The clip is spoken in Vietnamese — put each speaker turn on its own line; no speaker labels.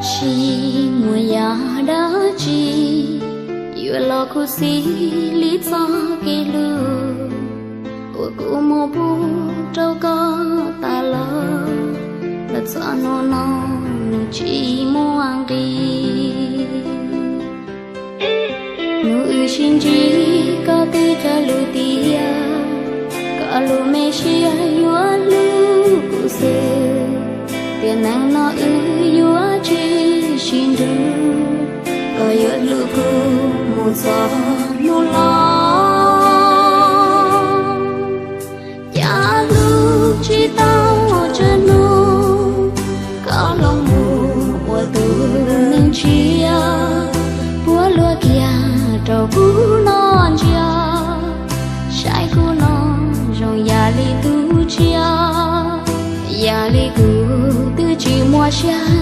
chỉ mùa ya đã chỉ yêu lo khu xí lý do kê lư của cụ mô bu trâu có ta lo là cho nó chỉ muốn đi nụ xin chỉ có tư cho lưu tia có lưu mê xia yua lưu cụ sơ tiền năng nó yua chỉ xin đưa có yua lưu cụ một gió một lo ya lưu chỉ tao cho nó có lòng mù của tôi nên chia búa lúa kia trâu cú non chia trái cú non rồi ya li tu chia ya li cú tư chỉ mua xa